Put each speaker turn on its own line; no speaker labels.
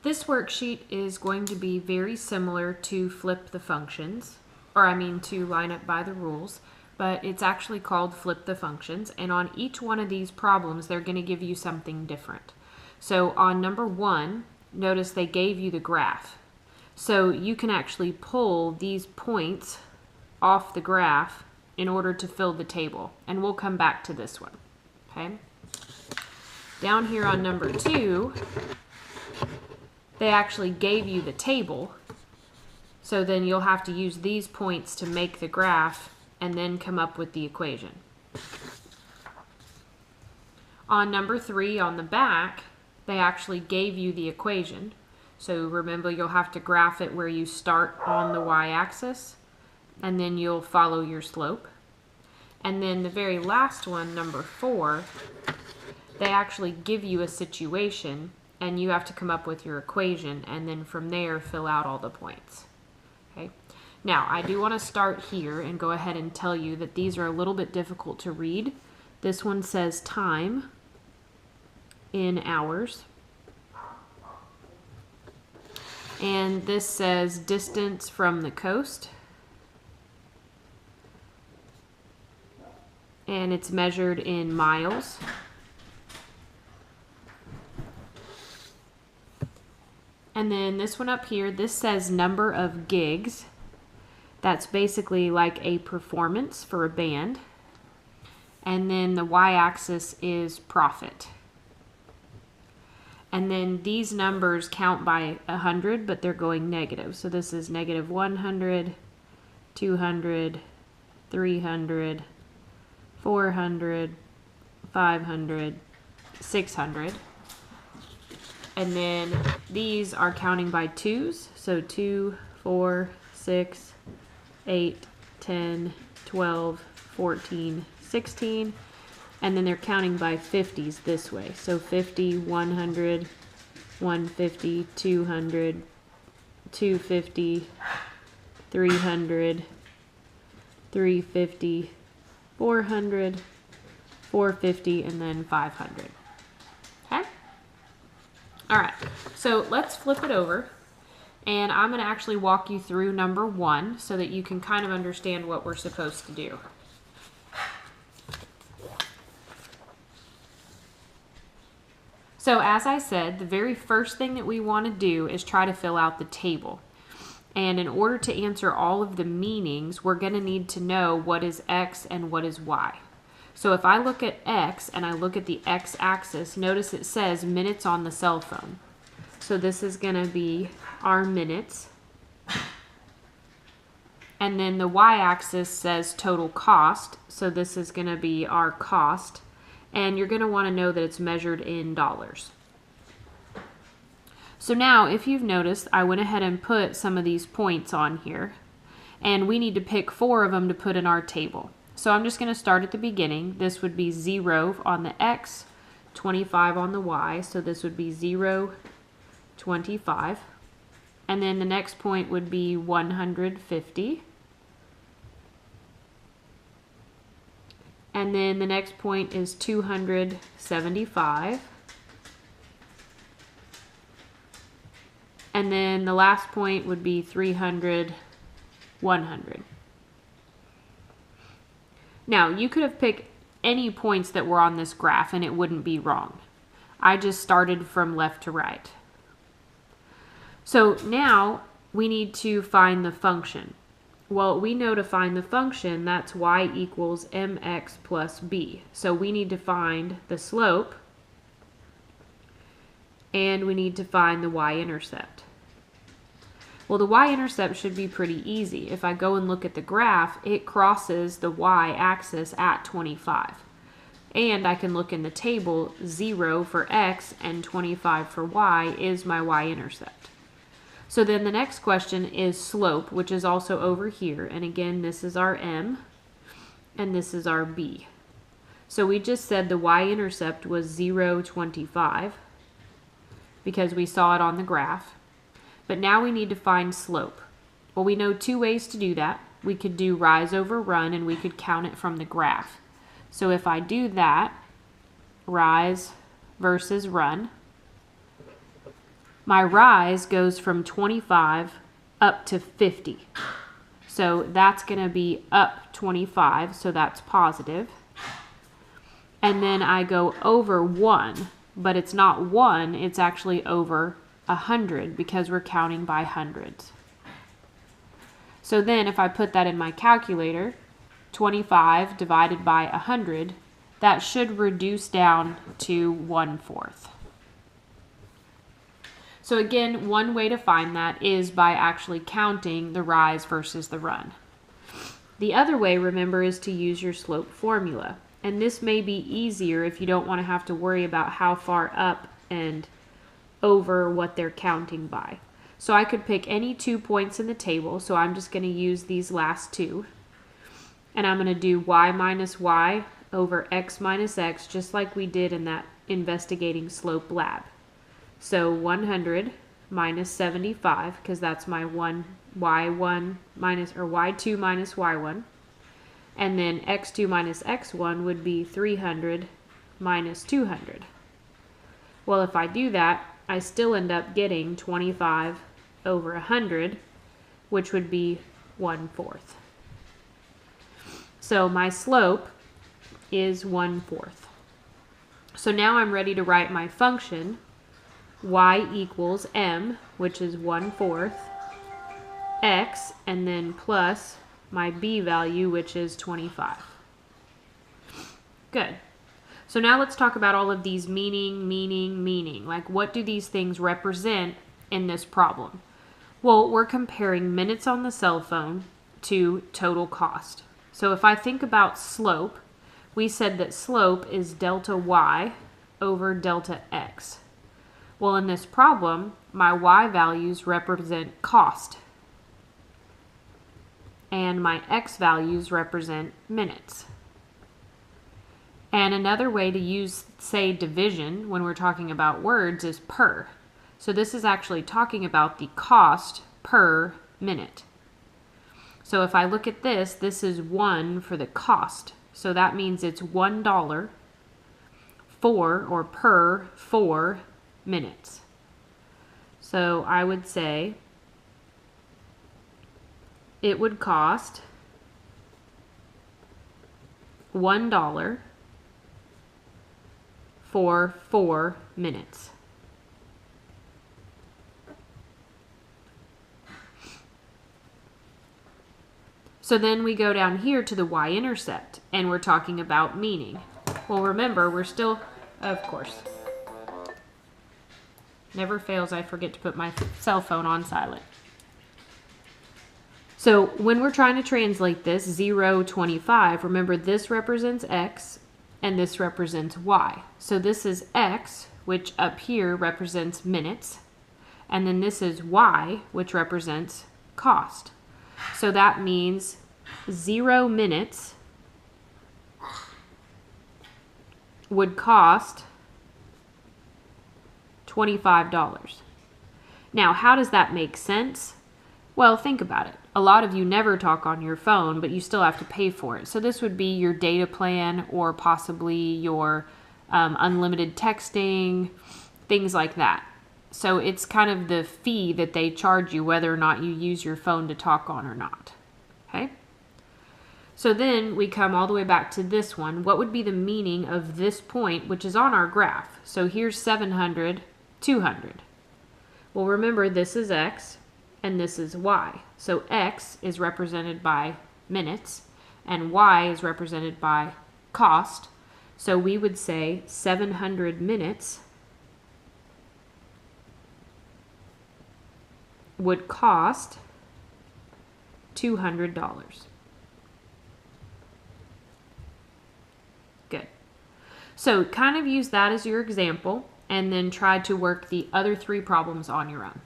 This worksheet is going to be very similar to Flip the Functions, to Line Up by the Rules, but it's actually called Flip the Functions, and on each one of these problems they're going to give you something different. So on number 1, notice they gave you the graph. So you can actually pull these points off the graph in order to fill the table, and we'll come back to this one. Okay? Down here on number 2, they actually gave you the table, so then you'll have to use these points to make the graph and then come up with the equation. On number 3, on the back, they actually gave you the equation. So remember, you'll have to graph it where you start on the y-axis, and then you'll follow your slope. And then the very last one, number 4, they actually give you a situation, and you have to come up with your equation, and then from there fill out all the points. Okay. Now, I do want to start here and go ahead and tell you that these are a little bit difficult to read. This one says time in hours. And this says distance from the coast. And it's measured in miles. And then this one up here, this says number of gigs. That's basically like a performance for a band. And then the y-axis is profit. And then these numbers count by 100, but they're going negative. So this is negative 100, 200, 300, 400, 500, 600. And then these are counting by 2s. So 2, 4, 6, 8, 10, 12, 14, 16. And then they're counting by 50s this way. So 50, 100, 150, 200, 250, 300, 350, 400, 450, and then 500. Okay? All right, so let's flip it over, and I'm going to actually walk you through number 1 so that you can kind of understand what we're supposed to do. So as I said, the very first thing that we want to do is try to fill out the table. And in order to answer all of the meanings, we're going to need to know what is x and what is y. So if I look at x and I look at the x-axis, notice it says minutes on the cell phone. So this is going to be our minutes. And then the y-axis says total cost. So this is going to be our cost. And you're going to want to know that it's measured in dollars. So now, if you've noticed, I went ahead and put some of these points on here. And we need to pick 4 of them to put in our table. So I'm just going to start at the beginning. This would be 0 on the x, 25 on the y. So this would be 0, 25. And then the next point would be 150. And then the next point is 275. And then the last point would be 300, 100. Now, you could have picked any points that were on this graph and it wouldn't be wrong. I just started from left to right. So now we need to find the function. Well, we know to find the function, that's y equals mx plus b. So we need to find the slope and we need to find the y-intercept. Well, the y-intercept should be pretty easy. If I go and look at the graph, it crosses the y-axis at 25. And I can look in the table, 0 for x and 25 for y is my y-intercept. So then the next question is slope, which is also over here. And again, this is our m, and this is our b. So we just said the y-intercept was 0, 25, because we saw it on the graph. But now we need to find slope. Well, we know 2 ways to do that. We could do rise over run, and we could count it from the graph. So if I do that, rise versus run, My rise goes from 25 up to 50. So that's going to be up 25, so that's positive. And then I go over 1, but it's not 1, it's actually over 100 because we're counting by hundreds. So then if I put that in my calculator, 25 divided by 100, that should reduce down to 1/4. So again, one way to find that is by actually counting the rise versus the run. The other way, remember, is to use your slope formula. And this may be easier if you don't want to have to worry about how far up and over what they're counting by. So I could pick any 2 points in the table, so I'm just going to use these last two. And I'm going to do y minus y over x minus x, just like we did in that investigating slope lab. So 100 minus 75, because that's my y1 minus, or y2 minus y1. And then x2 minus x1 would be 300 minus 200. Well, if I do that, I still end up getting 25 over 100, which would be 1/4. So my slope is 1/4. So now I'm ready to write my function, y equals m, which is 1/4, x, and then plus my b value, which is 25. Good. So now let's talk about all of these meaning. Like, what do these things represent in this problem? Well, we're comparing minutes on the cell phone to total cost. So if I think about slope, we said that slope is delta y over delta x. Well, in this problem, my y values represent cost, and my x values represent minutes. And another way to use, say, division when we're talking about words is per. So this is actually talking about the cost per minute. So if I look at this, this is 1 for the cost. So that means it's $1 for, or per 4 minutes. So I would say it would cost $1 for 4 minutes. So then we go down here to the y-intercept, and we're talking about meaning. Well, remember, we're still, of course, never fails, I forget to put my cell phone on silent. So when we're trying to translate this, 0, 25, remember this represents x, and this represents y. So this is x, which up here represents minutes, and then this is y, which represents cost. So that means 0 minutes would cost $25. Now, how does that make sense? Well, think about it. A lot of you never talk on your phone, but you still have to pay for it. So this would be your data plan, or possibly your unlimited texting, things like that. So it's kind of the fee that they charge you whether or not you use your phone to talk on or not. Okay? So then we come all the way back to this one. What would be the meaning of this point, which is on our graph? So here's 700, 200. Well, remember, this is x and this is y. So x is represented by minutes and y is represented by cost. So we would say 700 minutes would cost $200. Good. So kind of use that as your example, and then try to work the other 3 problems on your own.